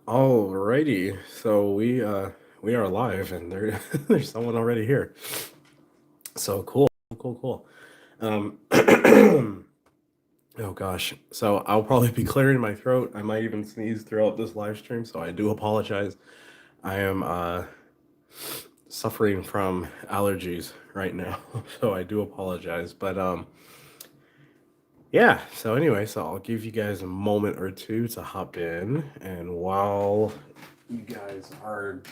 Alrighty, so we are live, and there's someone already here. So cool, cool, cool. Oh gosh, so I'll probably be clearing my throat. I might even sneeze throughout this live stream, so I do apologize. I am suffering from allergies right now, so I do apologize. But yeah. So anyway, so I'll give you guys a moment or two to hop in, and while you guys are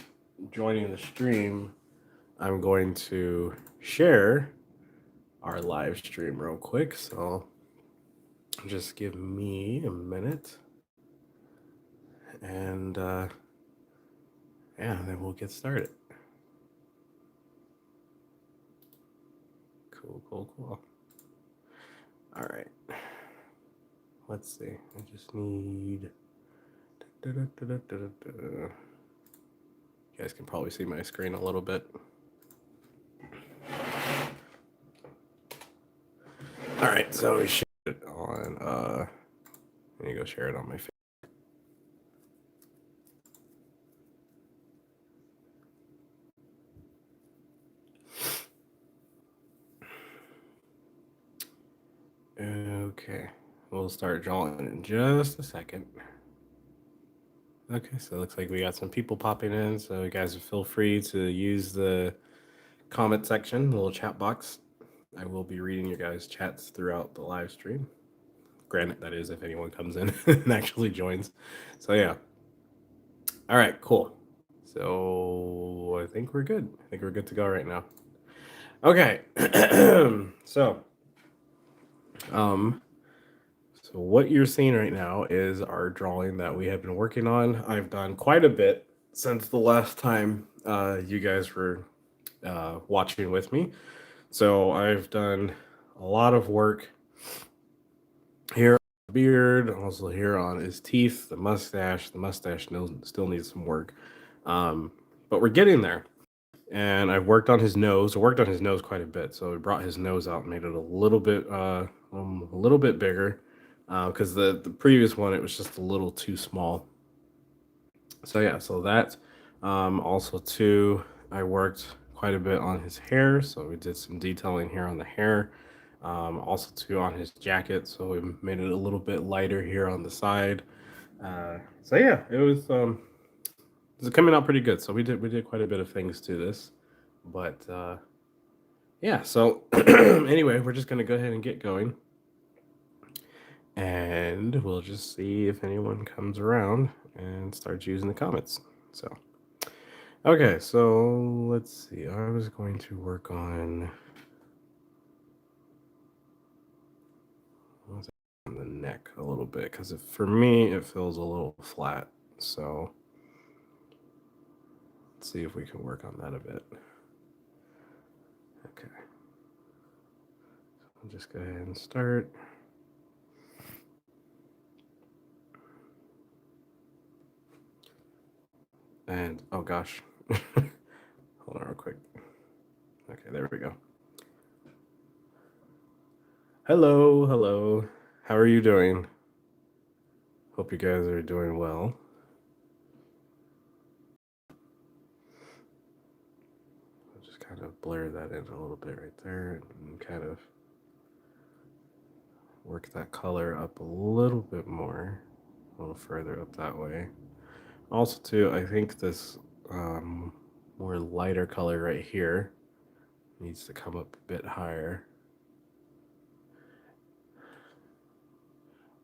joining the stream, I'm going to share our live stream real quick. So just give me a minute, and yeah, then we'll get started. Cool, cool, cool. All right. Let's see. I just need. You guys can probably see my screen a little bit. All right, so we share it on. Let me go share it on my Facebook. Okay, we'll start drawing in just a second. Okay, so it looks like we got some people popping in. So you guys feel free to use the comment section, the little chat box. I will be reading your guys' chats throughout the live stream. Granted, that is if anyone comes in and actually joins. So yeah. All right, cool. So I think we're good. I think we're good to go right now. Okay. so um so what you're seeing right now is our drawing that we have been working on. I've done quite a bit since the last time you guys were watching with me. So I've done a lot of work here on the beard, also here on his teeth, the mustache. The mustache still needs some work, but we're getting there. And I've worked on his nose. I worked on his nose quite a bit. So we brought his nose out, and made it a little bit bigger, because the previous one it was just a little too small. So yeah, so that also too, I worked quite a bit on his hair. So we did some detailing here on the hair. Also too on his jacket. So we made it a little bit lighter here on the side. So yeah, it's coming out pretty good. So we did quite a bit of things to this, but yeah. So anyway, we're just gonna go ahead and get going, and we'll just see if anyone comes around and starts using the comments. So okay, so let's see. I was going to work on the neck a little bit because for me it feels a little flat. So let's see if we can work on that a bit. Okay. So I'll just go ahead and start. And oh gosh. Hold on real quick. Okay, there we go. Hello, hello. How are you doing? Hope you guys are doing well. I'll just kind of blur that in a little bit right there and kind of work that color up a little bit more, a little further up that way. Also, too, I think this more lighter color right here needs to come up a bit higher.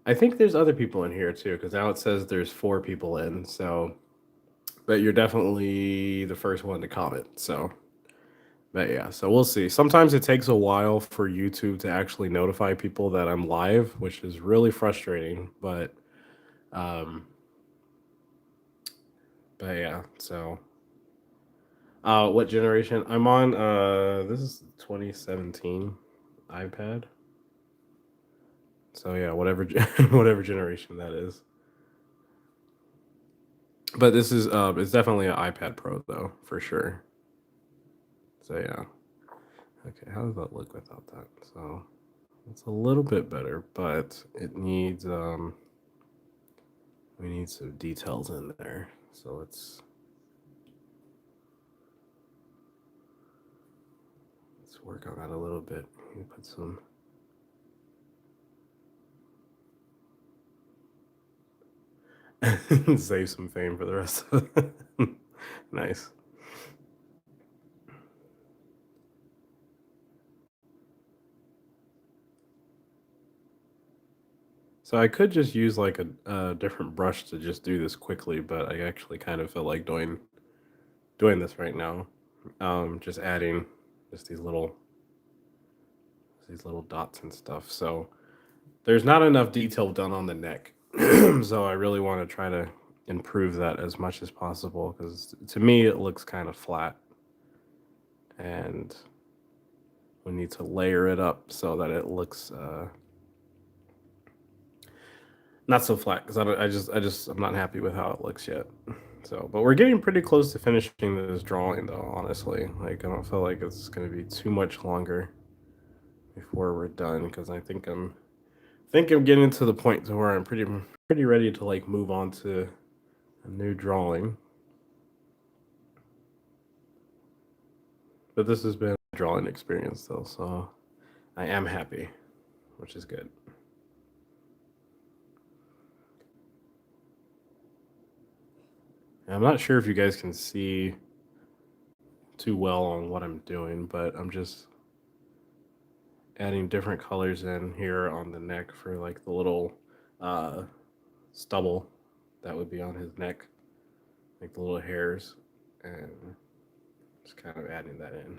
I think there's other people in here too, because now it says there's 4 people in. So, but you're definitely the first one to comment. So, but yeah, so we'll see. Sometimes it takes a while for YouTube to actually notify people that I'm live, which is really frustrating. Um, but yeah. So, what generation I'm on? This is 2017 iPad. So yeah, whatever whatever generation that is. But this is it's definitely an iPad Pro though, for sure. So yeah. Okay, how does that look without that? So it's a little bit better, but it needs We need some details in there. So let's work on that a little bit. Put some save some fame for the rest of it. Nice. So I could just use like a different brush to just do this quickly, but I actually kind of feel like doing this right now. Just adding just these little dots and stuff. So there's not enough detail done on the neck. So I really want to try to improve that as much as possible because to me it looks kind of flat, and we need to layer it up so that it looks not so flat because I'm not happy with how it looks yet. So, but we're getting pretty close to finishing this drawing, though. Honestly, like I don't feel like it's going to be too much longer before we're done because I think I'm getting to the point to where I'm pretty ready to like move on to a new drawing. But this has been a drawing experience though, so I am happy, which is good. And I'm not sure if you guys can see too well on what I'm doing, but I'm just adding different colors in here on the neck for like the little uh, stubble that would be on his neck, like the little hairs, and just kind of adding that in.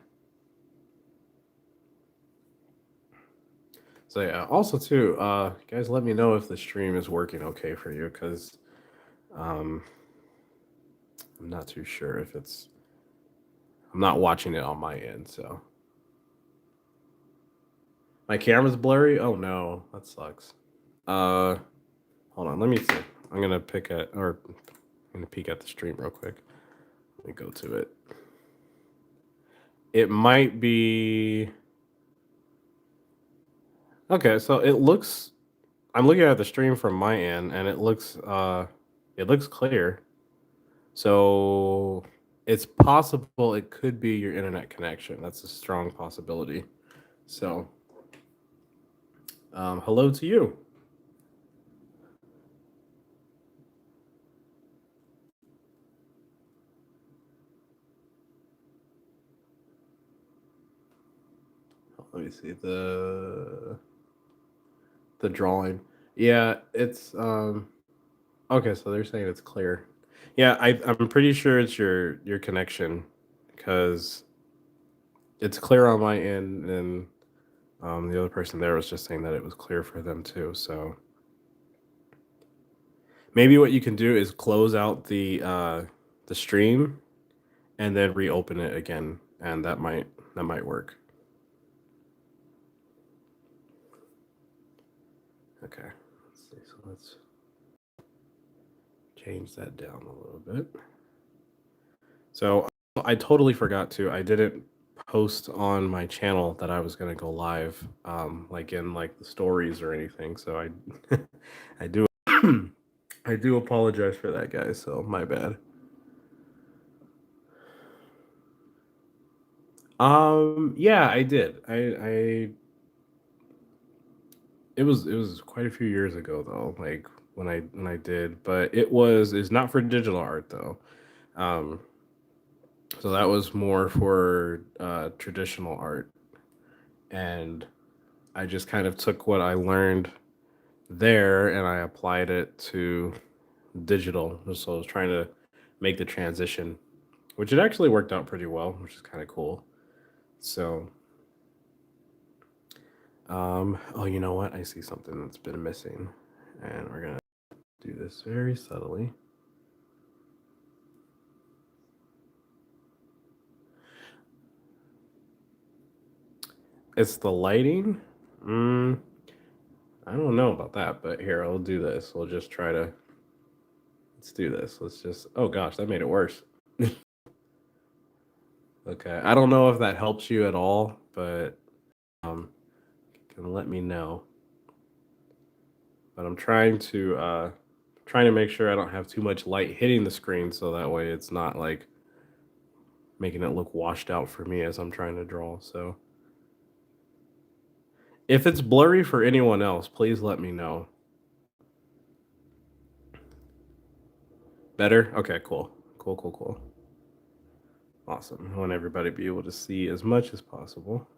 So yeah, also too, guys, let me know if the stream is working okay for you, because um, I'm not too sure if it's. I'm not watching it on my end, so my camera's blurry. Oh no, that sucks. Uh, Hold on, let me see. I'm gonna I'm gonna peek at the stream real quick. Let me go to it. It might be okay. So it looks. I'm looking at the stream from my end, and it looks clear. So it's possible it could be your internet connection. That's a strong possibility. So, hello to you. Let me see the drawing. Yeah, it's okay. So they're saying it's clear. Yeah, I'm pretty sure it's your connection because it's clear on my end, and the other person there was just saying that it was clear for them too. So maybe what you can do is close out the stream and then reopen it again, and that might work. Okay, let's see. So let's change that down a little bit. So I totally forgot to. I didn't post on my channel that I was gonna go live, like in like the stories or anything. So I, I do, I do apologize for that, guys. So my bad. Yeah, I did. It was quite a few years ago though. Like when I did, but it's not for digital art though. Um, so that was more for traditional art, and I just kind of took what I learned there and I applied it to digital. So I was trying to make the transition, which it actually worked out pretty well, which is kind of cool. So, oh, you know what? I see something that's been missing, and we're gonna do this very subtly. It's the lighting. Mm, I don't know about that, but here, I'll do this. We'll just try to. Let's do this. Let's just. Oh gosh, that made it worse. Okay, I don't know if that helps you at all, but um, can let me know. But I'm trying to trying to make sure I don't have too much light hitting the screen, so that way it's not like making it look washed out for me as I'm trying to draw. So if it's blurry for anyone else, please let me know. Better? Okay, cool. Cool. Awesome. I want everybody to be able to see as much as possible.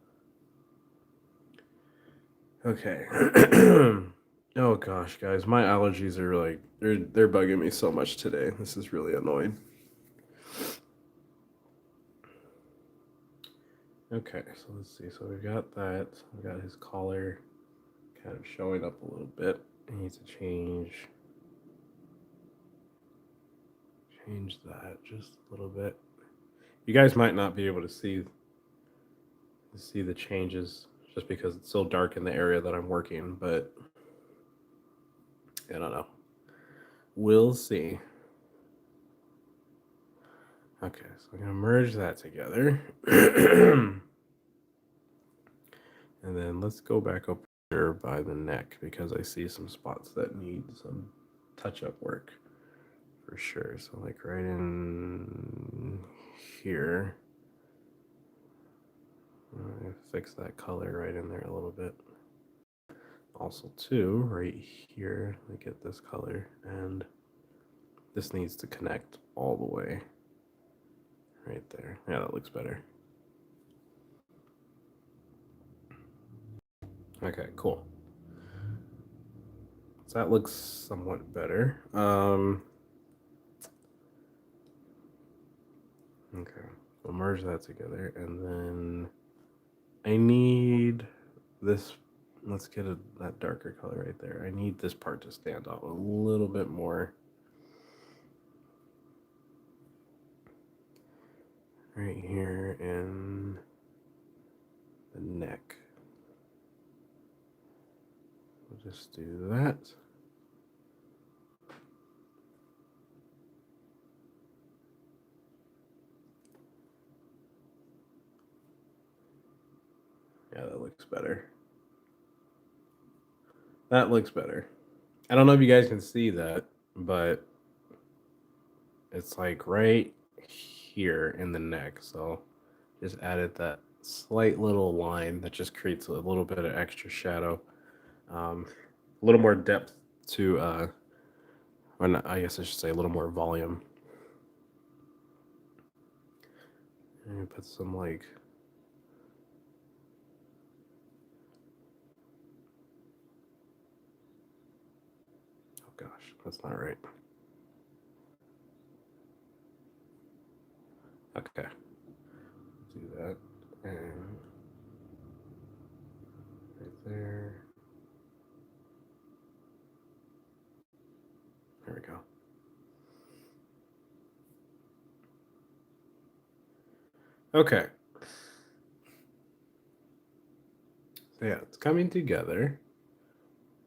Okay. Oh gosh, guys, my allergies are like they're bugging me so much today. This is really annoying. Okay, so let's see. So we've got that. We got his collar kind of showing up a little bit. I need to change that just a little bit. You guys might not be able to see the changes just because it's so dark in the area that I'm working, but I don't know. We'll see. Okay, so I'm gonna merge that together. And then let's go back up here by the neck because I see some spots that need some touch-up work for sure. So like right in here, fix that color right in there a little bit. Also too, right here, I get this color, and this needs to connect all the way right there. Yeah, that looks better. Okay, cool. So that looks somewhat better. Okay, we'll merge that together, and then I need this. Let's get that darker color right there. I need this part to stand out a little bit more. Right here in the neck. We'll just do that. Yeah, that looks better. That looks better. I don't know if you guys can see that, but it's like right here in the neck. So just added that slight little line that just creates a little bit of extra shadow, a little more depth to, or not, I guess I should say a little more volume. And put some like, oh gosh, that's not right. Okay, do that, and right there. There we go. Okay. So yeah, it's coming together.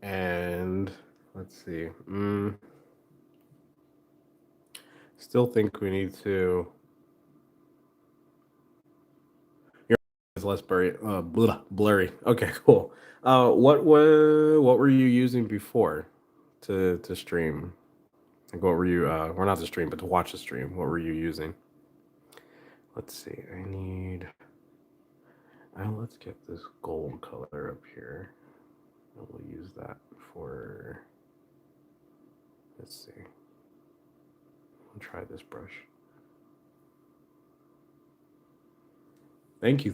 And let's see. Still think we need to. Your is less blurry. Blurry. Okay, cool. What were you using before to stream? Like, what were you? Or not to stream, but to watch the stream. What were you using? Let's see. I need. Let's get this gold color up here. And we'll use that for. Let's see. I'll try this brush. Thank you.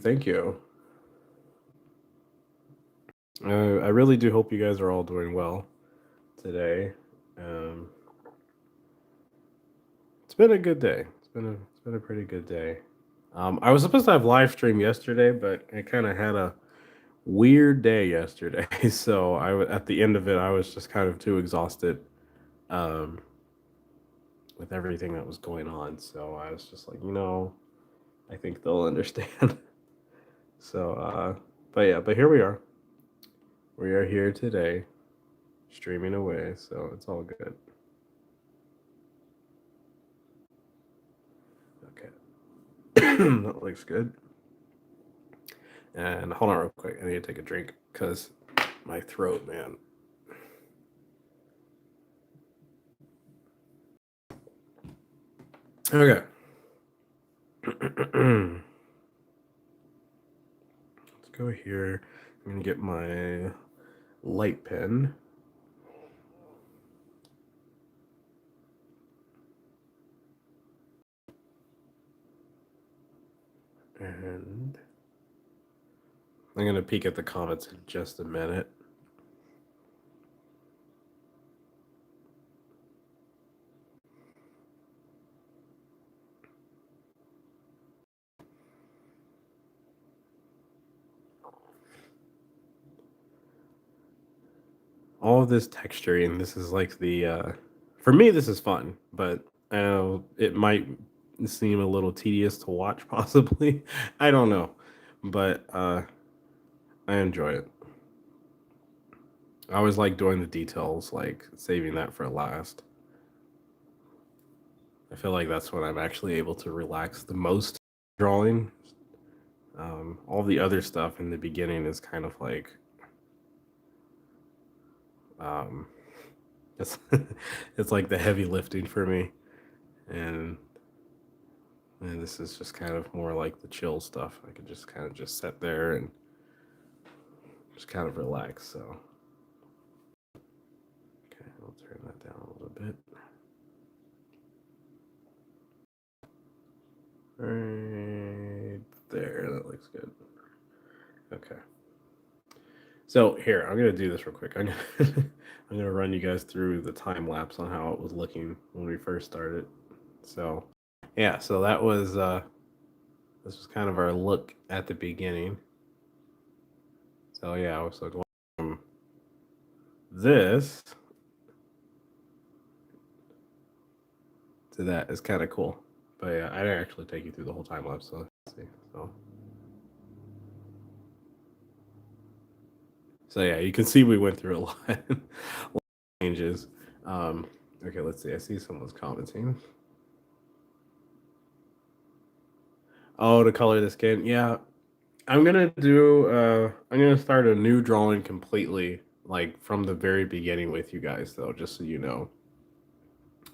I really do hope you guys are all doing well today. It's been a good day. It's been a pretty good day. I was supposed to have live stream yesterday, but I kind of had a weird day yesterday. So at the end of it, I was just kind of too exhausted um, with everything that was going on. So I was just like, I think they'll understand. So, but yeah, but here we are. We are here today, streaming away. So it's all good. Okay. That looks good. And hold on real quick. I need to take a drink because my throat, man. Okay. Let's go here. I'm gonna get my light pen. And I'm going to peek at the comments in just a minute. All of this texturing, this is like for me, this is fun, but I know it might seem a little tedious to watch, possibly. I don't know, but I enjoy it. I always like doing the details, like saving that for last. I feel like that's when I'm actually able to relax the most drawing. All the other stuff in the beginning is kind of like um, it's it's like the heavy lifting for me, and and this is just kind of more like the chill stuff. I could just kind of just sit there and just kind of relax. So okay, I'll turn that down a little bit. Right there, that looks good. Okay. So here, I'm gonna do this real quick. I'm gonna I'm gonna run you guys through the time lapse on how it was looking when we first started. So yeah, so that was this was kind of our look at the beginning. So yeah, I was like this to that is kind of cool. But yeah, I didn't actually take you through the whole time lapse. So let's see. So yeah, you can see we went through a lot, lot of changes. Okay, let's see. I see someone's commenting. Oh, to color the skin. Yeah, I'm gonna start a new drawing completely, like from the very beginning with you guys, though, just so you know.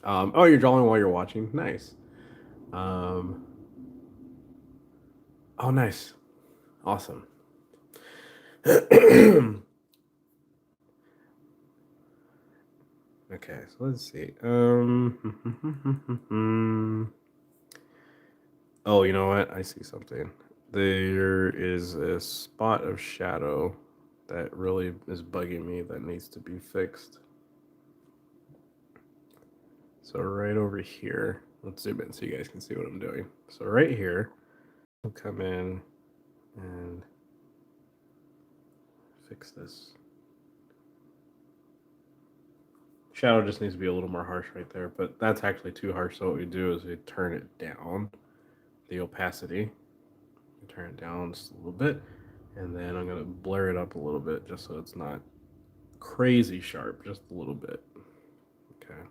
Oh, you're drawing while you're watching. Nice. Um, oh, nice. Awesome. Okay, so let's see. Oh, you know what? I see something. There is a spot of shadow that really is bugging me that needs to be fixed. So right over here, let's zoom in so you guys can see what I'm doing. So right here, we'll come in and fix this. Shadow just needs to be a little more harsh right there, but that's actually too harsh. So what we do is we turn it down, the opacity. We turn it down just a little bit, and then I'm gonna blur it up a little bit just so it's not crazy sharp, just a little bit. Okay.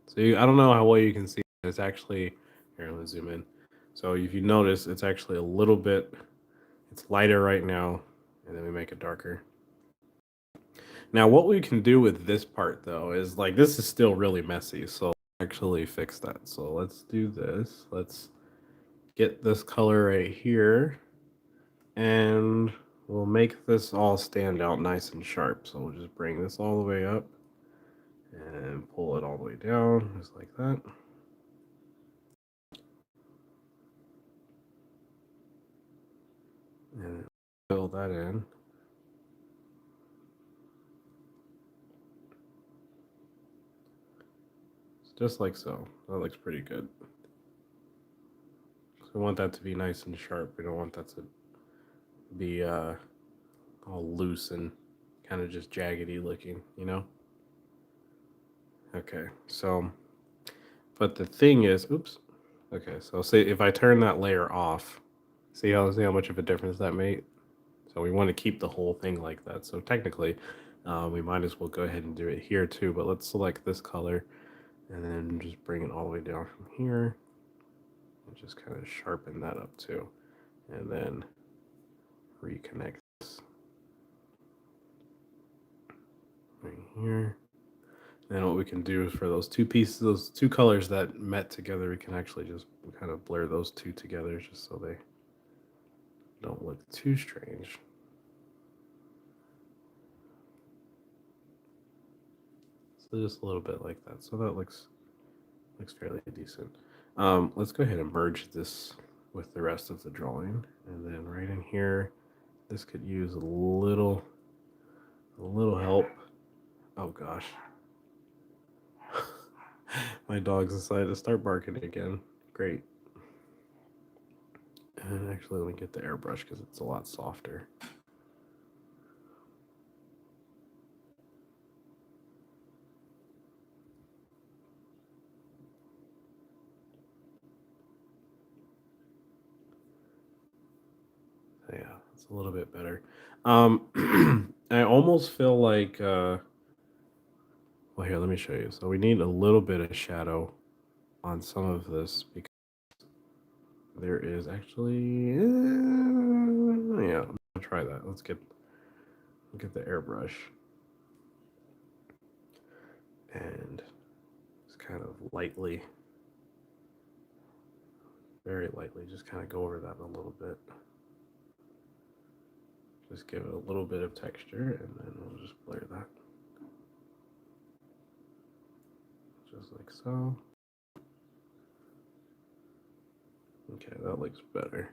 So I don't know how well you can see. It's actually here. Let's zoom in. So if you notice, it's actually a little bit. It's lighter right now, and then we make it darker. Now, what we can do with this part though is like this is still really messy. So actually fix that. So let's do this. Let's get this color right here, and we'll make this all stand out nice and sharp. So we'll just bring this all the way up and pull it all the way down, just like that. And fill that in. Just like so. That looks pretty good. So we want that to be nice and sharp. We don't want that to be all loose and kind of just jaggedy looking, you know? Okay, so, but the thing is, oops. Okay, so say if I turn that layer off, see how much of a difference that made? So we want to keep the whole thing like that. So technically, we might as well go ahead and do it here too, but let's select this color and then just bring it all the way down from here and just kind of sharpen that up too. And then reconnect this right here. And what we can do is for those two pieces, those two colors that met together, we can actually just kind of blur those two together just so they don't look too strange. So just a little bit like that. So that looks fairly decent. Let's go ahead and merge this with the rest of the drawing. And then right in here, this could use a little help. Oh gosh. My dogs decided to start barking again. Great. And actually, let me get the airbrush because it's a lot softer. Yeah, it's a little bit better. I almost feel like, well, here, let me show you. So we need a little bit of shadow on some of this because there is actually, yeah, I'm gonna try that. Let's get the airbrush and just kind of lightly, very lightly, just kind of go over that a little bit. Just give it a little bit of texture, and then we'll just blur that. Just like so. Okay, that looks better.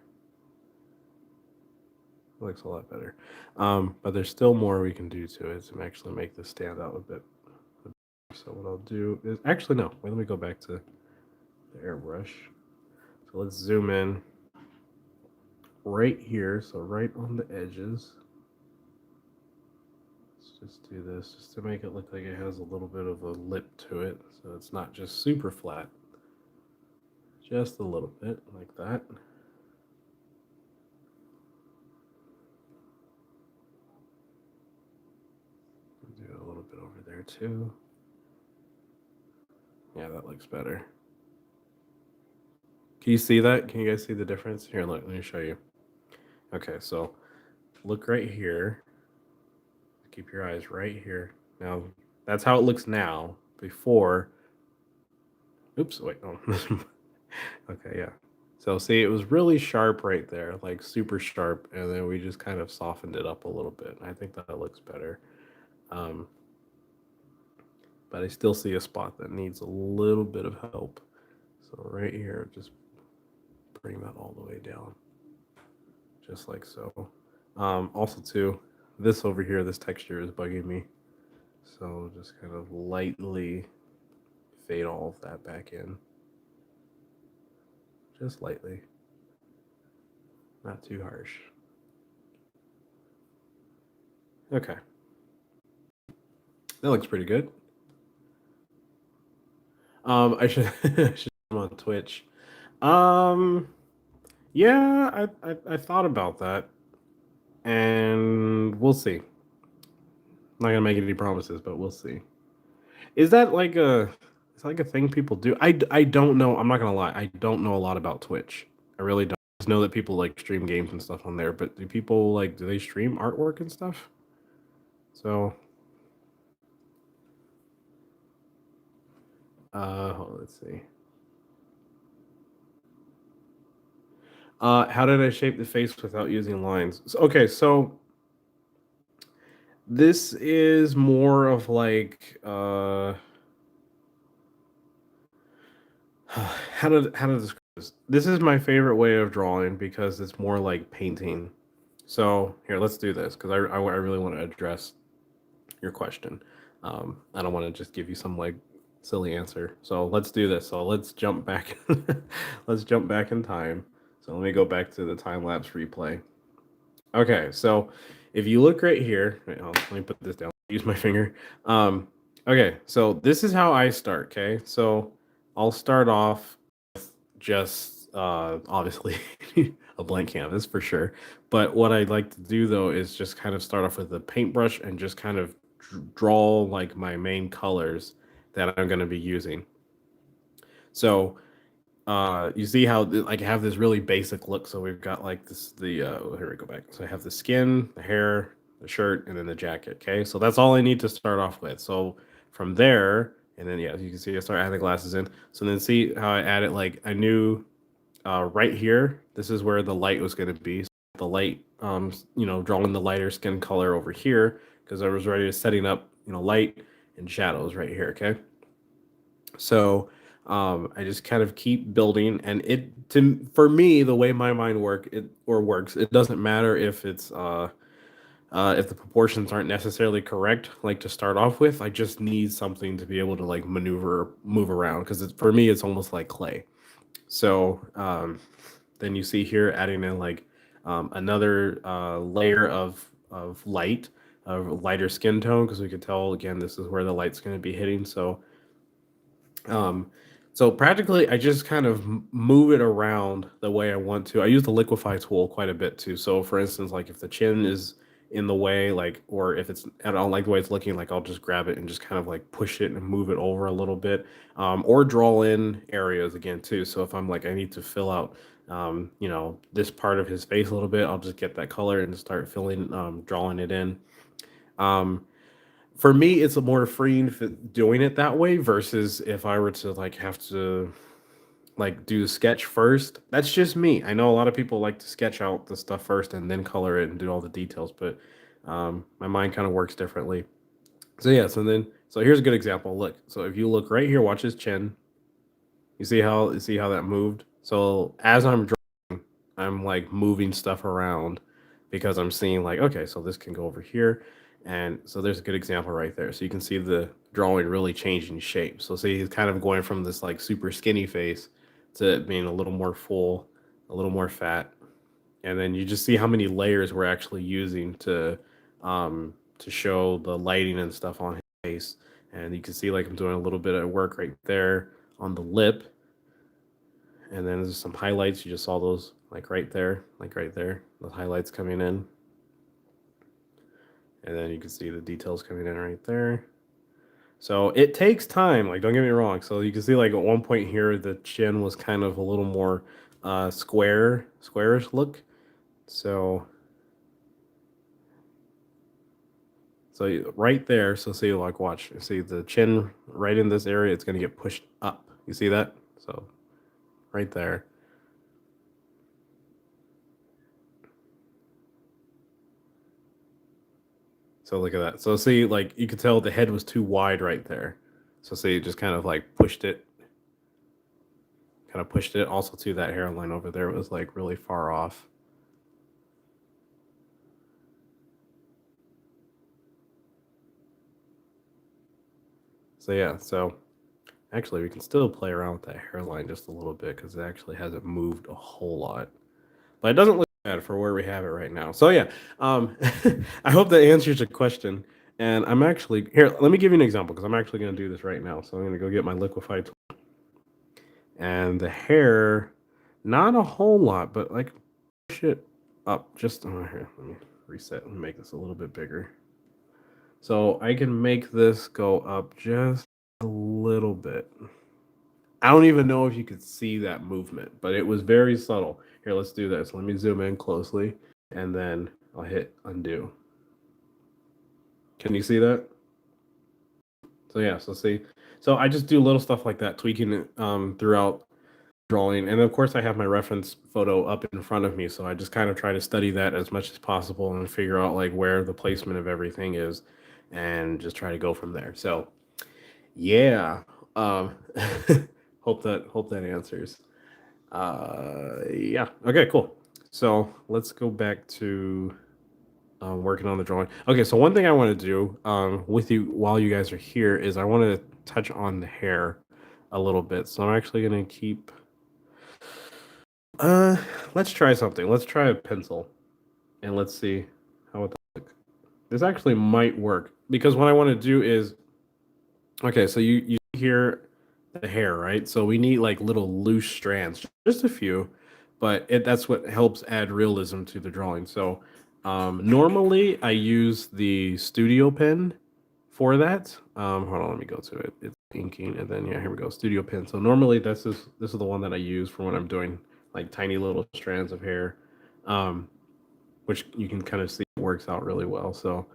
It looks a lot better. But there's still more we can do to it to actually make this stand out a bit. So what I'll do is, actually no, wait, let me go back to the airbrush. So let's zoom in right here, so right on the edges. Just do this just to make it look like it has a little bit of a lip to it, so it's not just super flat. Just a little bit like that. Do a little bit over there too. Yeah, that looks better. Can you see that? Can you guys see the difference? Here, look, let me show you. Okay, so look right here. Keep your eyes right here. Now, that's how it looks now. Before, oops, wait, no. Okay, yeah. So see, it was really sharp right there, like super sharp, and then we just kind of softened it up a little bit. I think that looks better. Um, but I still see a spot that needs a little bit of help. So right here, just bring that all the way down, just like so. Also, too, this over here, this texture is bugging me. So just kind of lightly fade all of that back in. Just lightly. Not too harsh. Okay. That looks pretty good. I should I should come on Twitch. Um, yeah, I thought about that, and we'll see. I'm not gonna make any promises, but we'll see. Is that like a it's like a thing people do? I don't know. I'm not gonna lie. I don't know a lot about Twitch. I really don't. I just know that people like stream games and stuff on there. But do people do they stream artwork and stuff? So, let's see. How did I shape the face without using lines? Okay, so this is more of like how to describe this? This is my favorite way of drawing because it's more like painting. So here, let's do this because I really want to address your question. I don't want to just give you some like silly answer. So let's do this. So let's jump back. Let's jump back in time. So let me go back to the time lapse replay. Okay, so if you look right here, wait, let me put this down. Use my finger. Okay, so this is how I start. Okay, so I'll start off with just obviously a blank canvas for sure. But what I'd like to do though is just kind of start off with a paintbrush and just kind of draw like my main colors that I'm going to be using. So you see how like I have this really basic look. So we've got like this here we go back. So I have the skin, the hair, the shirt, and then the jacket. Okay, so that's all I need to start off with. So from there, and then yeah, you can see I start adding the glasses in. So then see how I added, like I knew right here, this is where the light was going to be. So the light, drawing the lighter skin color over here because I was ready to setting up, light and shadows right here. Okay. So I just kind of keep building, and for me, the way my mind works, it doesn't matter if the proportions aren't necessarily correct, like to start off with. I just need something to be able to like move around because for me, it's almost like clay. So then you see here adding in like another layer of light, of lighter skin tone, because we could tell again this is where the light's going to be hitting. Um, so practically, I just kind of move it around the way I want to. I use the liquify tool quite a bit too. So for instance, like if the chin is in the way, like, or if it's, I don't like the way it's looking, like I'll just grab it and just kind of like push it and move it over a little bit, or draw in areas again too. So if I'm like, I need to fill out, this part of his face a little bit, I'll just get that color and start drawing it in. Um, for me, it's a more freeing doing it that way versus if I were to like have to like do the sketch first. That's just me. I know a lot of people like to sketch out the stuff first and then color it and do all the details, but my mind kind of works differently. So yeah, so here's a good example. Look, so if you look right here, watch his chin. You see how that moved. So as I'm drawing, I'm like moving stuff around because I'm seeing like, okay, so this can go over here, and so there's a good example right there. So you can see the drawing really changing shape. So see, he's kind of going from this like super skinny face to being a little more full, a little more fat, and then you just see how many layers we're actually using to show the lighting and stuff on his face. And you can see like I'm doing a little bit of work right there on the lip, and then there's some highlights. You just saw those like right there, the highlights coming in, and then you can see the details coming in right there. So it takes time, like don't get me wrong. So you can see like at one point here the chin was kind of a little more squarish look. So right there, so see, like watch, see the chin right in this area, it's gonna get pushed up. You see that? So right there. So look at that. So see, like you could tell the head was too wide right there. So see, it just kind of like pushed it. Also to that hairline over there was like really far off. So yeah, so actually we can still play around with that hairline just a little bit because it actually hasn't moved a whole lot. But it doesn't look bad for where we have it right now. So yeah, I hope that answers your question. And I'm actually here. Let me give you an example because I'm actually going to do this right now. So I'm going to go get my liquify tool, and the hair, not a whole lot, but like push it up just here. Let me reset and make this a little bit bigger. So I can make this go up just a little bit. I don't even know if you could see that movement, but it was very subtle. Here, let's do this. Let me zoom in closely, and then I'll hit undo. Can you see that? So yeah, so see, so I just do little stuff like that, tweaking it throughout drawing, and of course I have my reference photo up in front of me, so I just kind of try to study that as much as possible and figure out like where the placement of everything is, and just try to go from there. So yeah, um, hope that answers. Yeah. Okay. Cool. So let's go back to working on the drawing. Okay. So one thing I want to do with you while you guys are here is I want to touch on the hair a little bit. So I'm actually gonna keep. Uh, let's try something. Let's try a pencil, and let's see how it looks. This actually might work because what I want to do is okay. So you hear the hair, right? So we need like little loose strands, just a few, but that's what helps add realism to the drawing. So normally I use the studio pen for that. Hold on, let me go to it. It's inking, and then yeah, here we go, studio pen. So normally this is the one that I use for when I'm doing like tiny little strands of hair, um, which you can kind of see works out really well. So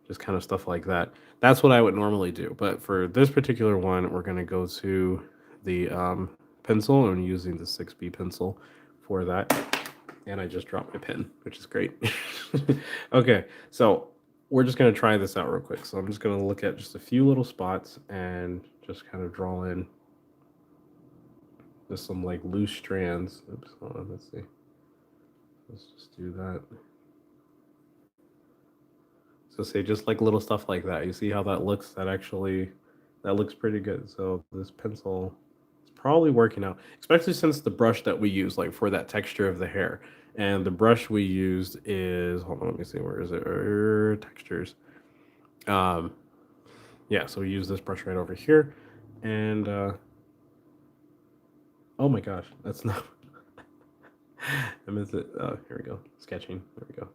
just kind of stuff like that. That's what I would normally do. But for this particular one, we're going to go to the pencil and using the 6B pencil for that. And I just dropped my pen, which is great. Okay, so we're just going to try this out real quick. So I'm just going to look at just a few little spots and just kind of draw in just some like loose strands. Oops, hold on, let's see. Let's just do that. So say just like little stuff like that. You see how that looks? That looks pretty good. So this pencil is probably working out, especially since the brush that we use, like for that texture of the hair. And the brush we used is, hold on, let me see, where is it? Textures. Um, yeah, so we use this brush right over here. And oh my gosh, that's not I missed it. Oh, here we go. Sketching. There we go.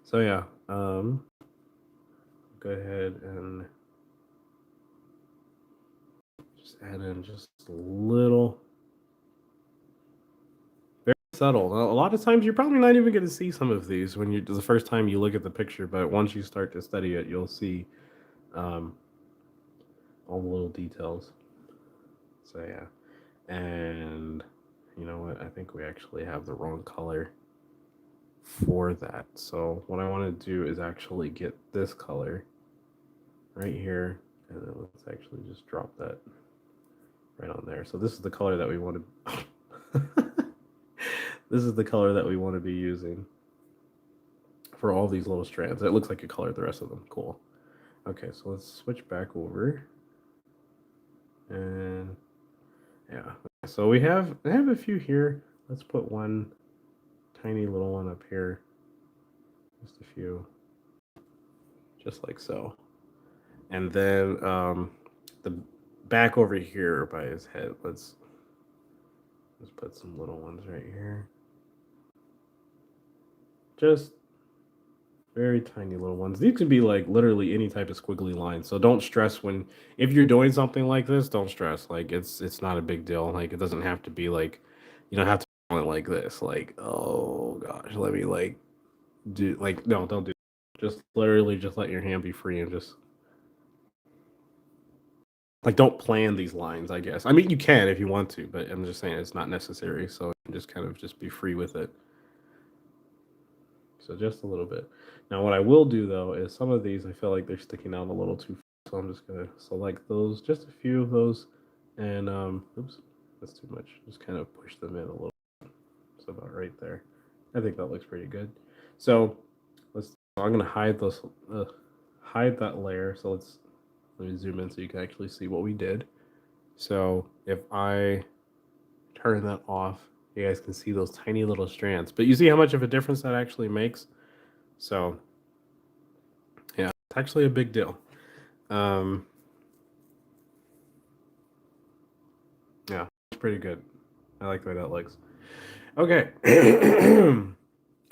So yeah, go ahead and just add in just a little, very subtle. A lot of times you're probably not even going to see some of these when you the first time you look at the picture, but once you start to study it, you'll see um, all the little details. So yeah, and you know what? I think we actually have the wrong color for that. So what I want to do is actually get this color right here, and then let's actually just drop that right on there. So this is the color that we want to this is the color that we want to be using for all these little strands. It looks like you colored the rest of them. Cool. Okay, so let's switch back over. And yeah. So I have a few here. Let's put one tiny little one up here. Just a few. Just like so. And then the back over here by his head, let's put some little ones right here. Just very tiny little ones. These could be like literally any type of squiggly line. So don't stress when if you're doing something like this, don't stress. Like it's not a big deal. Like it doesn't have to be like you don't have to do it like this. Like, oh gosh, let me like do like no, don't do that. Just literally just let your hand be free and just like don't plan these lines, I guess. I mean you can if you want to, but I'm just saying it's not necessary. So just kind of just be free with it. So just a little bit. Now, what I will do though is some of these I feel like they're sticking out a little too far, so I'm just gonna select those, just a few of those, and oops, that's too much. Just kind of push them in a little. So about right there. I think that looks pretty good. So let's. I'm gonna hide those, hide that layer. So let me zoom in so you can actually see what we did. So if I turn that off, you guys can see those tiny little strands. But you see how much of a difference that actually makes. So yeah, it's actually a big deal. Um, yeah, it's pretty good. I like the way that looks. Okay.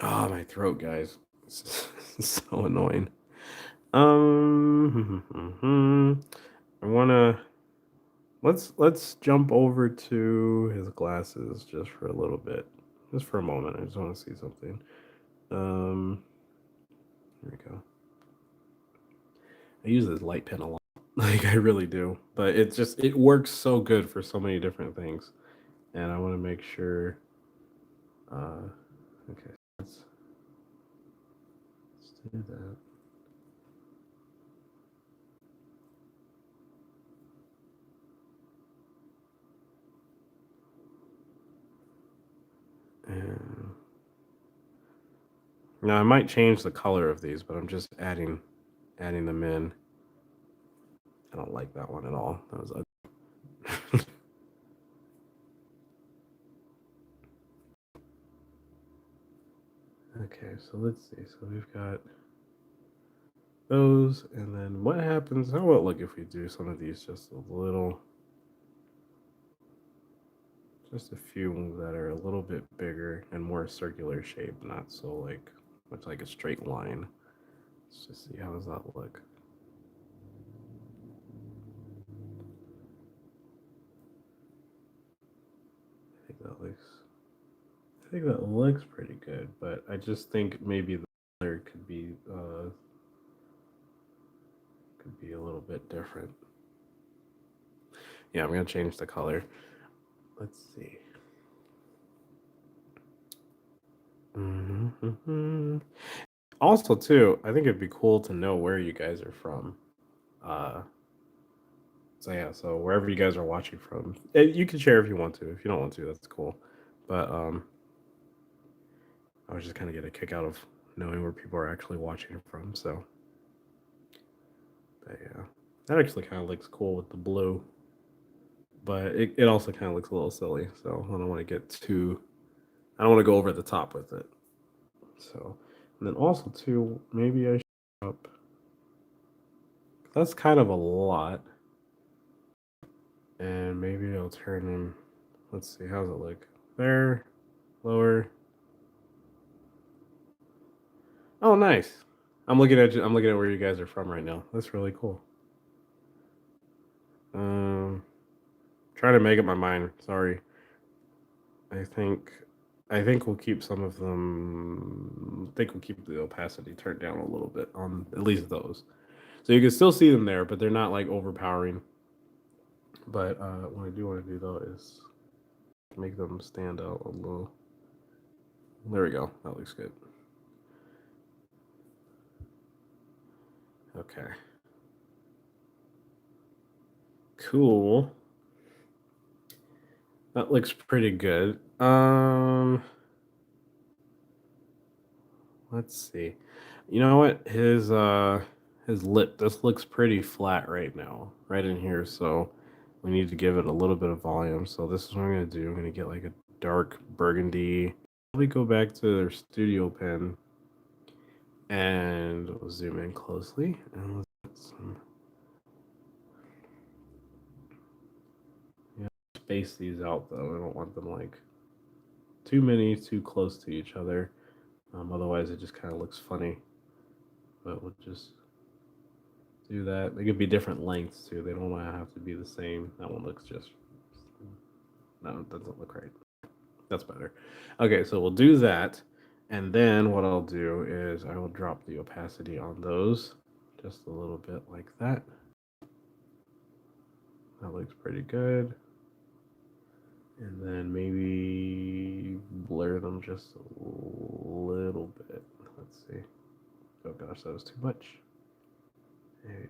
Oh, my throat, guys. It's so annoying. I wanna let's jump over to his glasses just for a little bit, just for a moment. I just want to see something. Here we go. I use this light pen a lot. Like I really do. But it works so good for so many different things. And I want to make sure okay, let's do that. And now I might change the color of these, but I'm just adding them in. I don't like that one at all. That was ugly. Okay, so let's see. So we've got those, and then what happens? How about look if we do some of these just a little, just a few that are a little bit bigger and more circular shape, not so like much like a straight line. Let's just see how does that look. I think that looks. I think that looks pretty good, but I just think maybe the color could be could be a little bit different. Yeah, I'm gonna change the color. Let's see. Mm-hmm. Also, too, I think it'd be cool to know where you guys are from. Uh, so yeah, so wherever you guys are watching from, you can share if you want to. If you don't want to, that's cool. But I was just kind of get a kick out of knowing where people are actually watching from. So, but yeah, that actually kind of looks cool with the blue, but it also kind of looks a little silly. So I don't want to get too. I don't want to go over the top with it. So, and then also too, maybe I should up. That's kind of a lot, and maybe I'll turn them. Let's see, how's it look? There, lower. Oh, nice. I'm looking at where you guys are from right now. That's really cool. Um, trying to make up my mind. Sorry. I think I think we'll keep some of them. I think we'll keep the opacity turned down a little bit on at least those, so you can still see them there, but they're not like overpowering. But what I do want to do though is make them stand out a little. There we go. That looks good. Okay. Cool. That looks pretty good. Let's see. You know what? His lip, this looks pretty flat right now, right in here, so we need to give it a little bit of volume. So this is what I'm gonna do. I'm gonna get like a dark burgundy. Probably go back to their studio pen and we'll zoom in closely and let's get some, yeah, space these out though. I don't want them like too many too close to each other. Otherwise it just kind of looks funny. But we'll just do that. They could be different lengths too. They don't want to have to be the same. That one looks just no, it doesn't look right. That's better. Okay, so we'll do that, and then what I'll do is I will drop the opacity on those just a little bit like that. That looks pretty good. And then maybe blur them just a little bit. Let's see. Oh gosh, that was too much. Maybe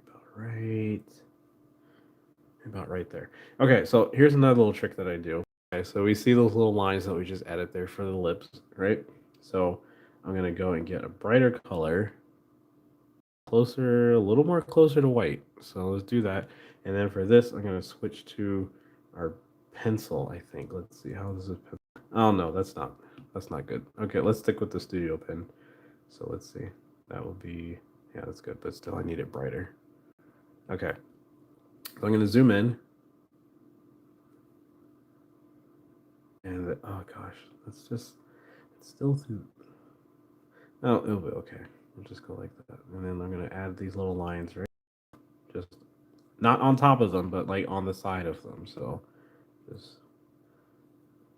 about right there. Okay, so here's another little trick that I do. Okay, so we see those little lines that we just added there for the lips, right? So I'm gonna go and get a brighter color, closer, a little more closer to white. So let's do that. And then for this, I'm gonna switch to our pencil, I think. Let's see, how does this pencil? Oh no, that's not good. Okay, let's stick with the studio pen. So let's see. That will be, yeah, that's good, but still I need it brighter. Okay. So I'm gonna zoom in. And oh gosh, let's just, it's still too. Oh, it'll be okay. We'll just go like that. And then I'm going to add these little lines, right? Just not on top of them, but like on the side of them. So just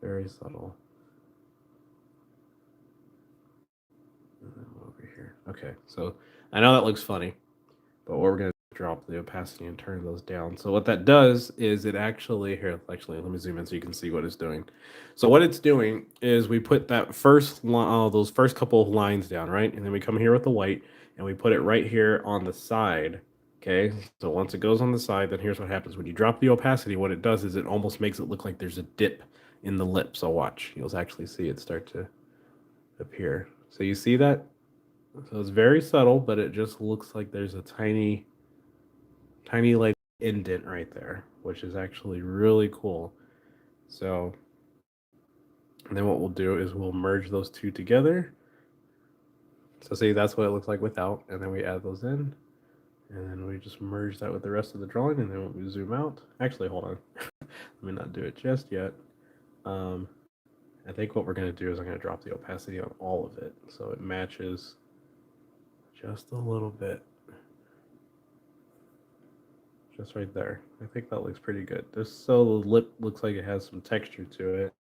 very subtle. And then over here. Okay, so I know that looks funny, but what we're going to drop the opacity and turn those down. So what that does is it actually, here, actually, let me zoom in so you can see what it's doing. So what it's doing is we put that first those first couple of lines down, right? And then we come here with the white and we put it right here on the side. Okay, so once it goes on the side, then here's what happens. When you drop the opacity, what it does is it almost makes it look like there's a dip in the lip. So watch, you'll actually see it start to appear. So you see that? So it's very subtle, but it just looks like there's a tiny like indent right there, which is actually really cool. So then what we'll do is we'll merge those two together. So see, that's what it looks like without, and then we add those in, and then we just merge that with the rest of the drawing, and then when we zoom out, actually, hold on, let me not do it just yet. Um, I think what we're going to do is I'm going to drop the opacity on all of it, so it matches just a little bit. Just right there. I think that looks pretty good. Just so the lip looks like it has some texture to it.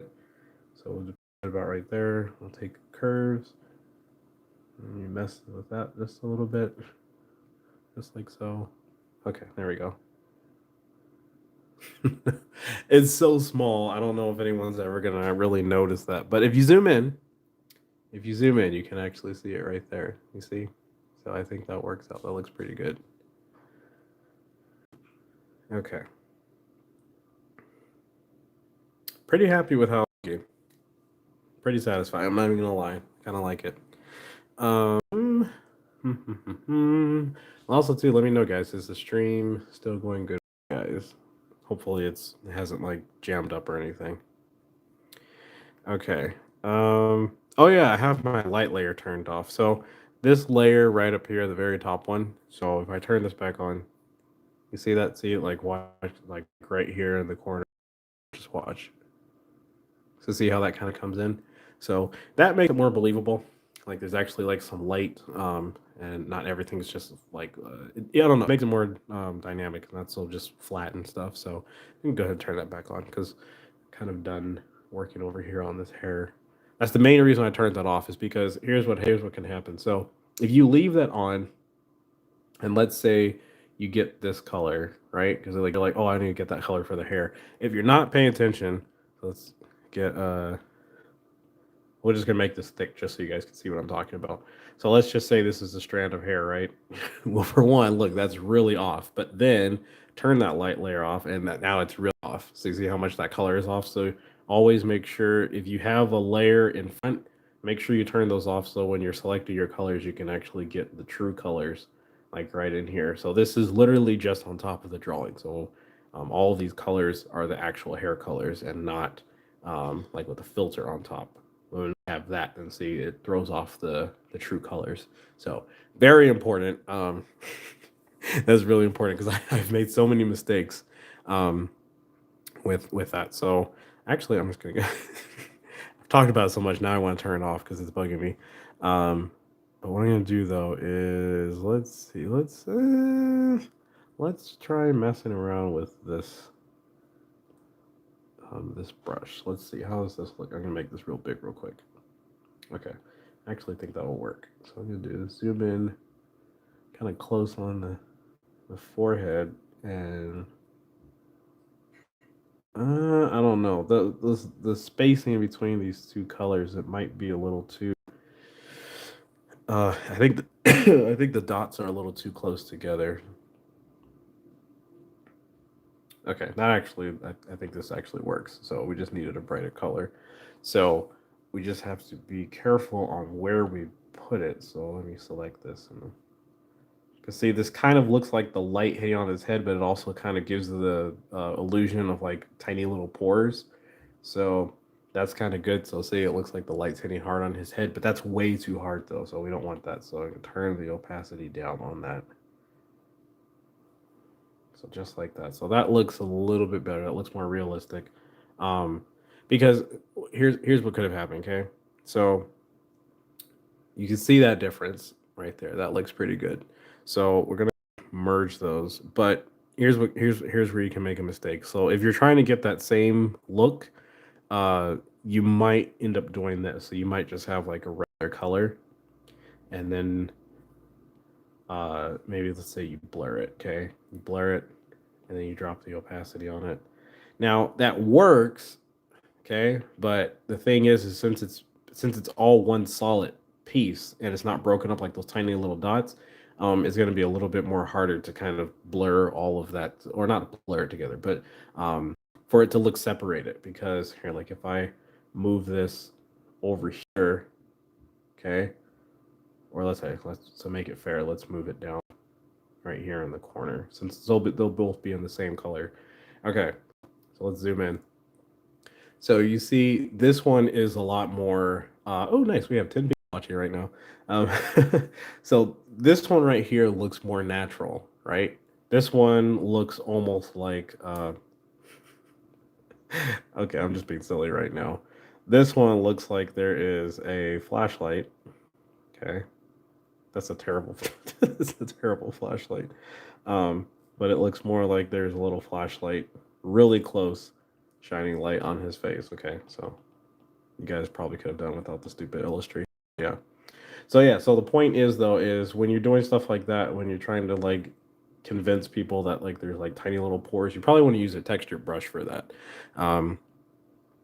So we'll just put it about right there. We'll take curves. And we mess with that just a little bit. Just like so. Okay, there we go. It's so small. I don't know if anyone's ever gonna really notice that. But if you zoom in, you can actually see it right there. You see? So I think that works out. That looks pretty good. Okay. Pretty happy with how it came. Pretty satisfied. I'm not even gonna lie. Kind of like it. Um. Also, too, let me know, guys. Is the stream still going good, guys? Hopefully, it hasn't like jammed up or anything. Okay. Oh yeah, I have my light layer turned off. So this layer right up here, the very top one. So if I turn this back on, you see that? See it like watch like right here in the corner. Just watch. So see how that kind of comes in. So that makes it more believable. Like there's actually like some light, and not everything's just like yeah, I don't know. It makes it more dynamic, and not so just flat and stuff. So you can go ahead and turn that back on because kind of done working over here on this hair. That's the main reason I turned that off is because here's what can happen. So if you leave that on, and let's say you get this color, right? Because like you're like, oh, I need to get that color for the hair. If you're not paying attention, let's get we're just gonna make this thick just so you guys can see what I'm talking about. So let's just say this is a strand of hair, right? Well, for one, look, that's really off. But then turn that light layer off, and now it's real off. So you see how much that color is off. So always make sure if you have a layer in front, make sure you turn those off so when you're selecting your colors, you can actually get the true colors like right in here. So this is literally just on top of the drawing. So all of these colors are the actual hair colors and not like with a filter on top. When we have that, and see it throws off the true colors. So very important. That's really important because I've made so many mistakes um, with that. So actually, I'm just gonna go. I've talked about it so much now. I want to turn it off because it's bugging me. But what I'm gonna do though is let's see. Let's try messing around with this brush. Let's see how does this look. I'm gonna make this real big real quick. Okay, I actually think that will work. So I'm gonna do is zoom in, kind of close on the forehead, and I don't know the spacing between these two colors. It might be a little too. I think I think the dots are a little too close together. Okay, that actually I think this actually works. So we just needed a brighter color. So we just have to be careful on where we put it. So let me select this and because see, this kind of looks like the light hitting on his head, but it also kind of gives the illusion of like tiny little pores. So that's kind of good. So see, it looks like the light's hitting hard on his head, but that's way too hard though. So we don't want that. So I can turn the opacity down on that. So just like that. So that looks a little bit better. That looks more realistic. Um, because here's what could have happened. Okay, so you can see that difference right there. That looks pretty good. So we're gonna merge those. But here's where you can make a mistake. So if you're trying to get that same look, you might end up doing this. So you might just have like a regular color, and then maybe let's say you blur it. Okay, you blur it, and then you drop the opacity on it. Now that works, okay, but the thing is since it's all one solid piece and it's not broken up like those tiny little dots, it's going to be a little bit more harder to kind of blur all of that, or not blur it together, but for it to look separated. Because here, like if I move this over here, okay, or let's to make it fair, let's move it down right here in the corner since they'll both be in the same color. Okay, so let's zoom in. So you see, this one is a lot more. Oh, nice. We have 10 people watching right now. Um, so this one right here looks more natural, right? This one looks almost like. Okay, I'm just being silly right now. This one looks like there is a flashlight. Okay, that's a terrible. That's a terrible flashlight. Um, but it looks more like there's a little flashlight really close, shining light on his face. Okay, so you guys probably could have done without the stupid illustration. Yeah. So yeah, so the point is though is when you're doing stuff like that, when you're trying to like convince people that like there's like tiny little pores, you probably want to use a texture brush for that. Um,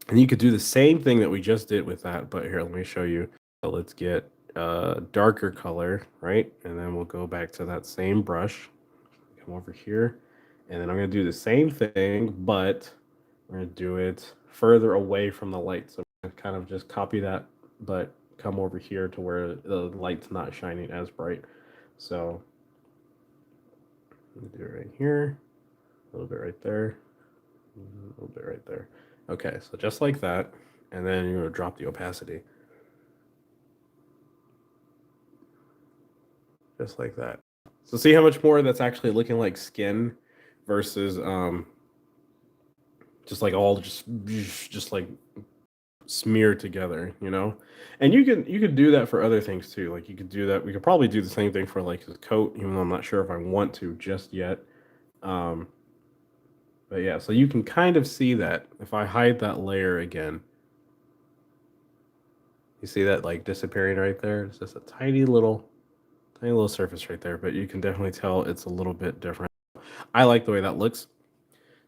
and you could do the same thing that we just did with that, but here, let me show you. So let's get a darker color, right? And then we'll go back to that same brush. Come over here, and then I'm going to do the same thing, but we're going to do it further away from the light. So I'm gonna kind of just copy that, but come over here to where the light's not shining as bright. So I'm gonna do it right here, a little bit right there, a little bit right there. Okay, so just like that, and then you're gonna drop the opacity. Just like that. So see how much more that's actually looking like skin versus just like all just like smeared together, you know? And you could do that for other things too. Like you could do that. We could probably do the same thing for like his coat, even though I'm not sure if I want to just yet. Um, but yeah, so you can kind of see that if I hide that layer again. You see that like disappearing right there? It's just a tiny little surface right there, but you can definitely tell it's a little bit different. I like the way that looks.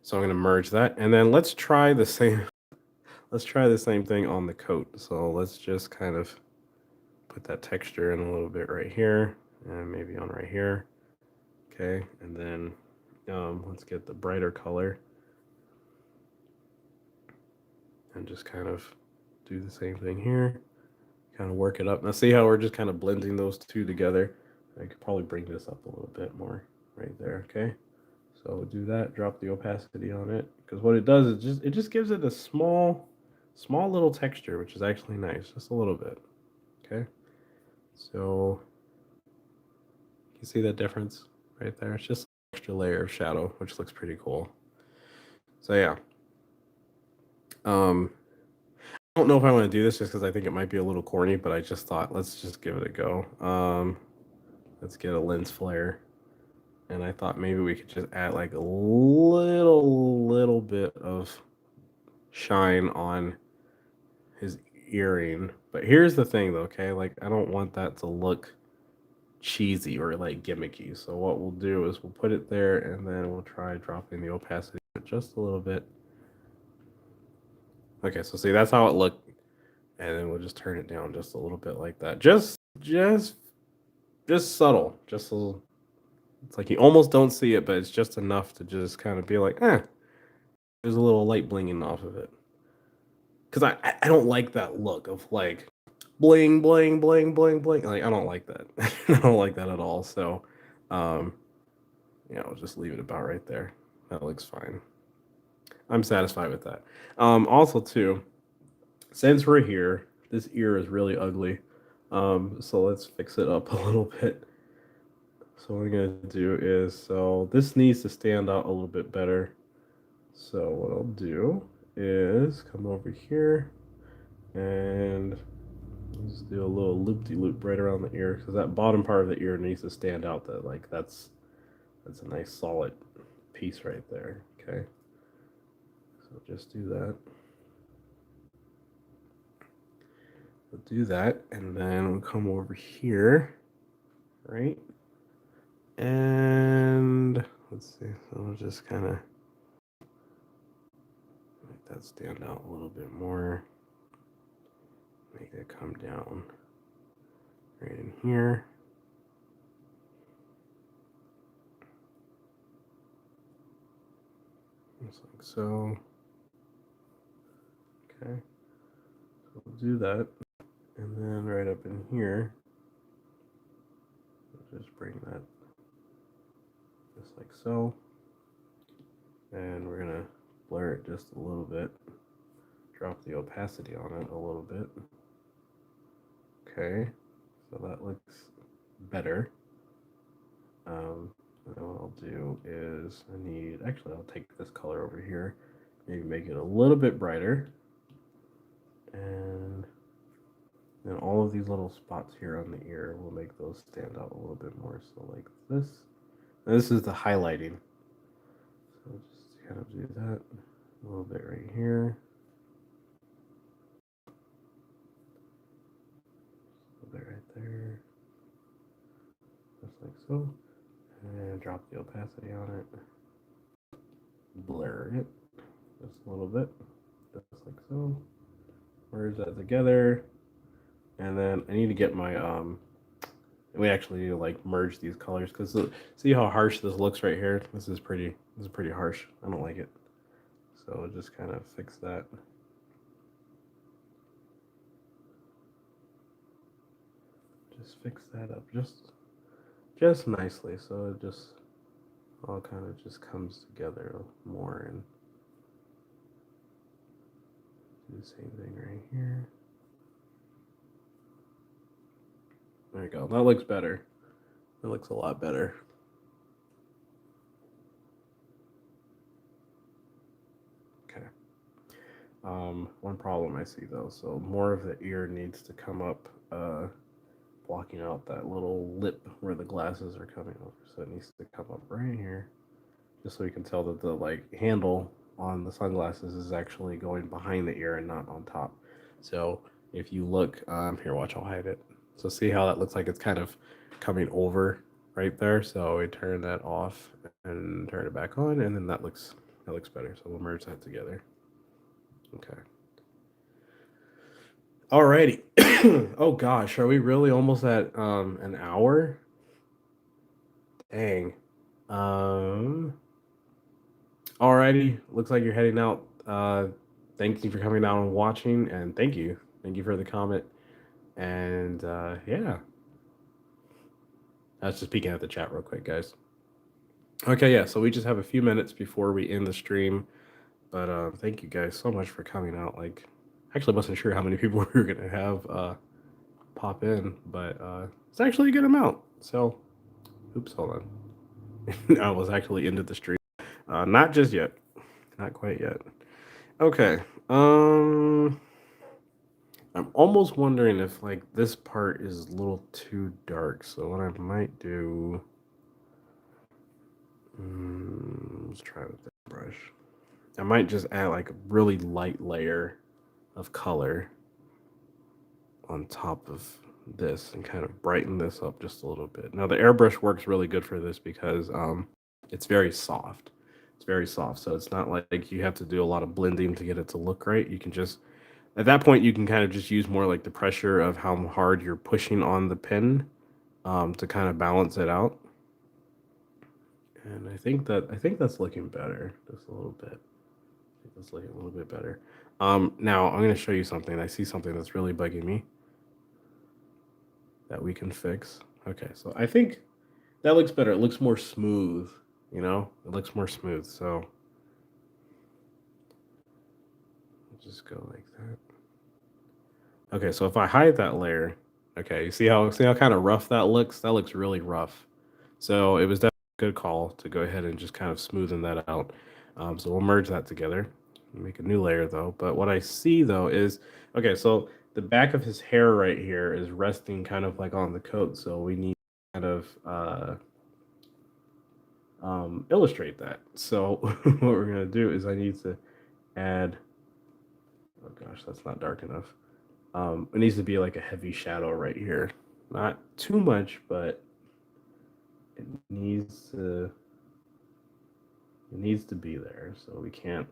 So I'm going to merge that. And then let's try the same let's try the same thing on the coat. So let's just kind of put that texture in a little bit right here and maybe on right here. Okay, and then let's get the brighter color and just kind of do the same thing here. Kind of work it up. Now see how we're just kind of blending those two together. I could probably bring this up a little bit more right there. Okay, so do that. Drop the opacity on it because what it does is it just gives it a small little texture, which is actually nice, just a little bit. Okay, so you see that difference right there? It's just an extra layer of shadow, which looks pretty cool. So yeah. I don't know if I want to do this just because I think it might be a little corny, but I just thought let's just give it a go. Let's get a lens flare, and I thought maybe we could just add like a little bit of shine on his earring. But here's the thing, though. Okay, like I don't want that to look cheesy or like gimmicky. So what we'll do is we'll put it there, and then we'll try dropping the opacity just a little bit. Okay, so see that's how it looked, and then we'll just turn it down just a little bit like that. Just subtle, just a little. It's like you almost don't see it, but it's just enough to just kind of be like, there's a little light blinging off of it. Because I don't like that look of like bling bling bling bling bling. Like I don't like that. I don't like that at all. So, um, yeah, I'll just leave it about right there. That looks fine. I'm satisfied with that. Also too, since we're here, this ear is really ugly. So let's fix it up a little bit. So what I'm gonna do is, so this needs to stand out a little bit better. So what I'll do is come over here and just do a little loop-de-loop right around the ear because that bottom part of the ear needs to stand out. That like that's a nice solid piece right there. Okay, so just do that. We'll do that, and then we'll come over here, right? And let's see. So we'll just kind of make that stand out a little bit more. Make it come down right in here. Just like so. Okay. So we'll do that. And then right up in here, we'll just bring that just like so. And we're gonna blur it just a little bit. Drop the opacity on it a little bit. Okay. So that looks better. And what I'll do is actually I'll take this color over here, maybe make it a little bit brighter. And then all of these little spots here on the ear will make those stand out a little bit more. So like this. And this is the highlighting. So just kind of do that a little bit right here. A little bit right there. Just like so. And drop the opacity on it. Blur it just a little bit, just like so. Merge that together. And then I need to get my we actually need to like merge these colors because see how harsh this looks right here. This is pretty harsh. I don't like it, so just kind of fix that. Just fix that up just nicely, so it just all kind of just comes together more. And do the same thing right here. There you go. That looks better. It looks a lot better. Okay. One problem I see though, so more of the ear needs to come up, blocking out that little lip where the glasses are coming over. So it needs to come up right here, just so you can tell that the like handle on the sunglasses is actually going behind the ear and not on top. So if you look, here, watch, I'll hide it. So see how that looks like it's kind of coming over right there. So we turn that off and turn it back on, and then that looks better. So we'll merge that together. Okay. Alrighty. Oh gosh, are we really almost at an hour? Dang. Alrighty. Looks like you're heading out. Thank you for coming out and watching, and thank you for the comment. And yeah, I was just peeking at the chat real quick, guys. Okay, yeah. So we just have a few minutes before we end the stream, but thank you guys so much for coming out. Like, actually, wasn't sure how many people we were gonna have pop in, but it's actually a good amount. So, oops, hold on. I was actually into the stream. Not just yet. Not quite yet. Okay. I'm almost wondering if like this part is a little too dark. So what I might do, let's try with the brush. I might just add like a really light layer of color on top of this and kind of brighten this up just a little bit. Now the airbrush works really good for this because it's very soft. It's very soft, so it's not like you have to do a lot of blending to get it to look right. You can just, at that point, you can kind of just use more like the pressure of how hard you're pushing on the pen to kind of balance it out. And I think that's looking better, just a little bit. I think that's looking a little bit better. Now I'm going to show you something. I see something that's really bugging me that we can fix. Okay, so I think that looks better. It looks more smooth, you know? It looks more smooth. So just go like that. Okay, so if I hide that layer, okay, you see how kind of rough that looks? That looks really rough. So it was definitely a good call to go ahead and just kind of smoothen that out. So we'll merge that together. Make a new layer though. But what I see though is, okay, so the back of his hair right here is resting kind of like on the coat. So we need to kind of illustrate that. So what we're gonna do is I need to add, oh gosh, that's not dark enough. It needs to be like a heavy shadow right here. Not too much, but it needs to be there. So we can't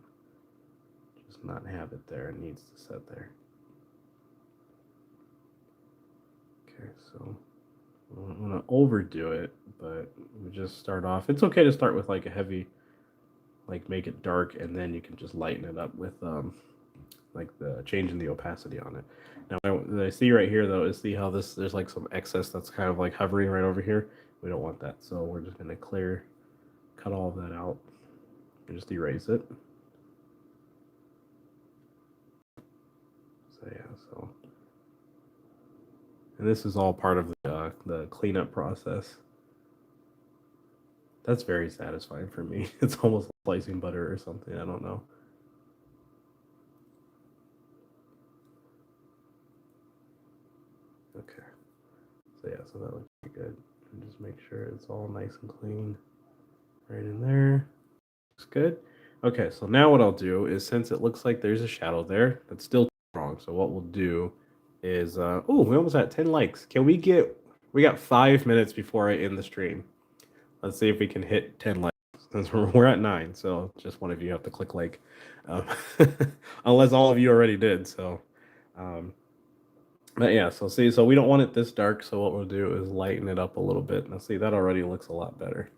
just not have it there. It needs to set there. Okay, so I don't want to overdo it, but we just start off. It's okay to start with like a heavy, like make it dark, and then you can just lighten it up with like the changing the opacity on it. Now, what I see right here though is see how there's like some excess that's kind of like hovering right over here. We don't want that, so we're just gonna cut all of that out and just erase it. So yeah, so, and this is all part of the cleanup process. That's very satisfying for me. It's almost like slicing butter or something. I don't know. Okay. So yeah, so that looks pretty good. And just make sure it's all nice and clean right in there. Looks good. Okay, so now what I'll do is, since it looks like there's a shadow there, that's still wrong. So what we'll do is, oh, we almost had 10 likes. We got 5 minutes before I end the stream. Let's see if we can hit 10 likes since we're at 9. So just one of you have to click like, um, unless all of you already did. So, um, but yeah, so see, so we don't want it this dark. So what we'll do is lighten it up a little bit. Now see, that already looks a lot better.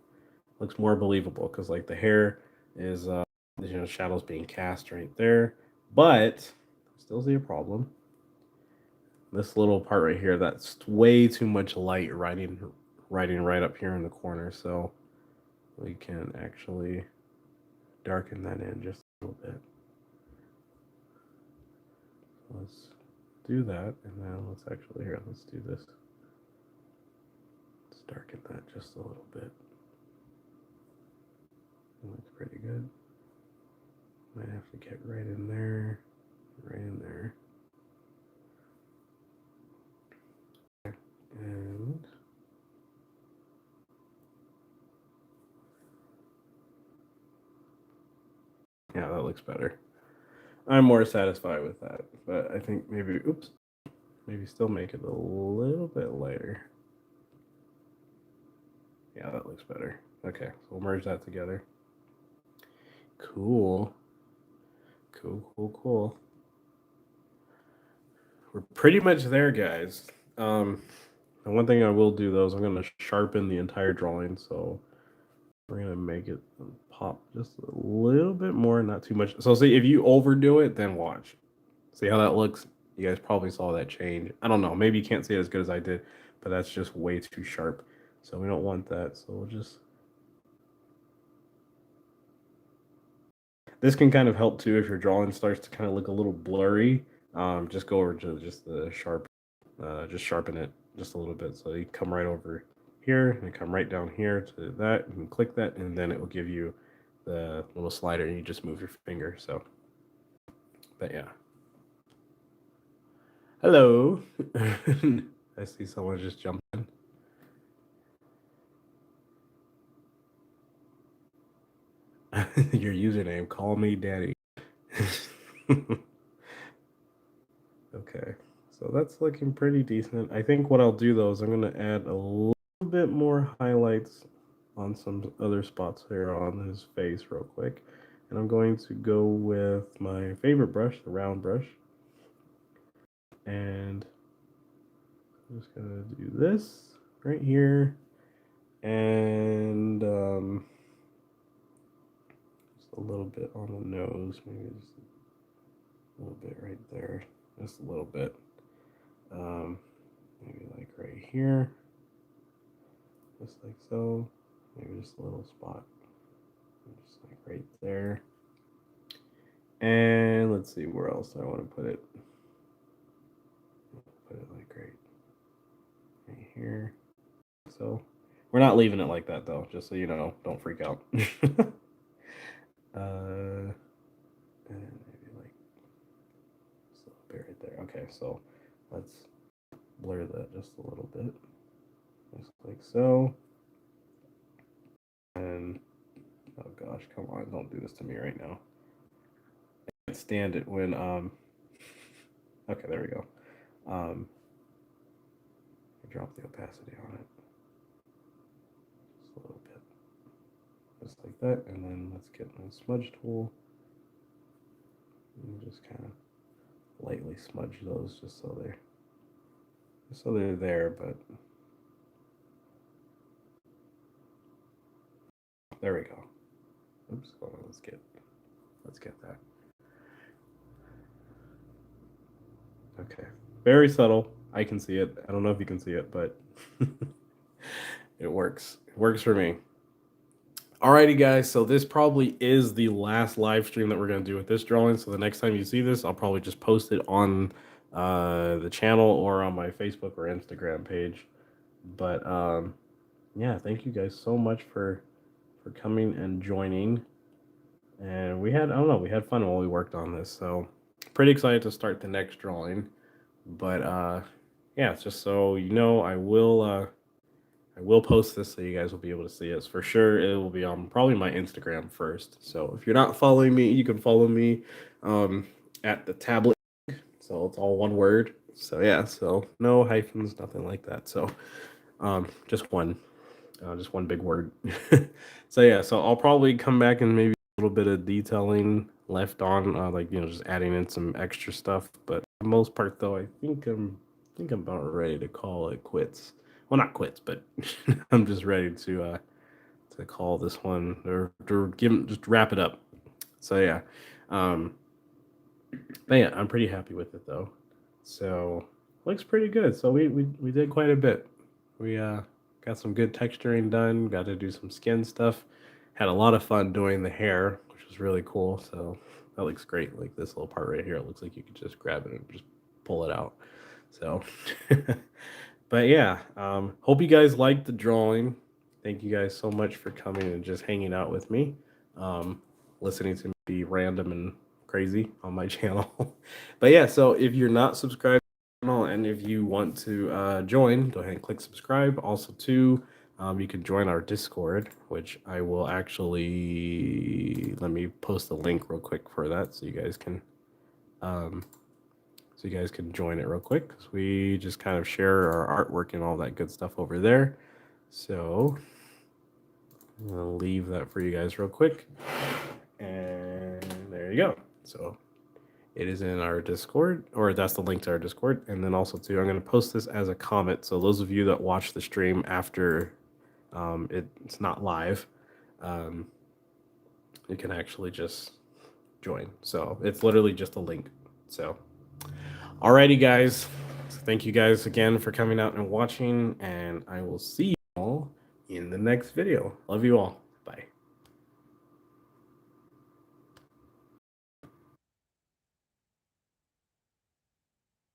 Looks more believable because like the hair is, shadows being cast right there. But still see a problem. This little part right here, that's way too much light riding right up here in the corner. So we can actually darken that in just a little bit. Let's do that, and then let's actually let's do this. Let's darken that just a little bit. It looks pretty good. Might have to get right in there, right in there. And yeah, that looks better. I'm more satisfied with that, but I think maybe, maybe still make it a little bit lighter. Yeah, that looks better. Okay, so we'll merge that together. Cool. Cool. We're pretty much there, guys. And one thing I will do though is I'm going to sharpen the entire drawing, so we're going to make it pop just a little bit more, not too much. So see, if you overdo it, then watch. See how that looks? You guys probably saw that change. I don't know. Maybe you can't see it as good as I did, but that's just way too sharp. So we don't want that. So we'll just... This can kind of help too if your drawing starts to kind of look a little blurry. Just go over to just the sharp, just sharpen it just a little bit. So you come right over here and come right down here to that. You can click that, and then it will give you the little slider, and you just move your finger. So, but yeah. Hello. I see someone just jumped in. Your username, call me daddy. Okay, so that's looking pretty decent. I think what I'll do though is I'm going to add a little bit more highlights on some other spots here on his face real quick. And I'm going to go with my favorite brush, the round brush. And I'm just going to do this right here. And just a little bit on the nose, maybe just a little bit right there, just a little bit. Maybe like right here, just like so. Maybe just a little spot, just like right there. And let's see where else I want to put it. Put it like right here. So we're not leaving it like that though, just so you know, don't freak out. And maybe like just a little bit right there. Okay, so let's blur that just a little bit, just like so. And oh gosh, come on, don't do this to me right now. I can't stand it when okay, there we go. I drop the opacity on it just a little bit, just like that. And then let's get my smudge tool and just kind of lightly smudge those just so they're there. But there we go. Oops, hold on, let's get that. Okay, very subtle. I can see it. I don't know if you can see it, but it works. It works for me. Alrighty, guys. So this probably is the last live stream that we're gonna do with this drawing. So the next time you see this, I'll probably just post it on the channel or on my Facebook or Instagram page. But yeah, thank you guys so much for coming and joining. And we had we had fun while we worked on this. So pretty excited to start the next drawing. But yeah, it's just so you know, I will post this so you guys will be able to see it. For sure, it will be on probably my Instagram first. So if you're not following me, you can follow me at the tablet. So it's all one word. So yeah, so no hyphens, nothing like that. So just one. Just one big word. So yeah, so I'll probably come back and maybe a little bit of detailing left on, like just adding in some extra stuff. But for the most part, though, I think I'm about ready to call it quits. Well, not quits, but I'm just ready to call this one or to just wrap it up. So yeah, um, but yeah, I'm pretty happy with it though. So looks pretty good. So we did quite a bit. We got some good texturing done. Got to do some skin stuff. Had a lot of fun doing the hair, which was really cool. So that looks great. Like this little part right here, it looks like you could just grab it and just pull it out. So, but yeah, hope you guys liked the drawing. Thank you guys so much for coming and just hanging out with me, um, listening to me be random and crazy on my channel. But yeah, so if you're not subscribed to the channel and if you want to join, go ahead and click subscribe. Also, too, you can join our Discord, which I will actually let me post a link real quick for that, so you guys can um, join it real quick because we just kind of share our artwork and all that good stuff over there. So I'm gonna leave that for you guys real quick, and there you go. So it is in our Discord, or that's the link to our Discord. And then also too, I'm gonna post this as a comment. So those of you that watch the stream after it's not live, um, you can actually just join. So it's literally just a link. So alrighty, guys. So thank you guys again for coming out and watching, and I will see you all in the next video. Love you all.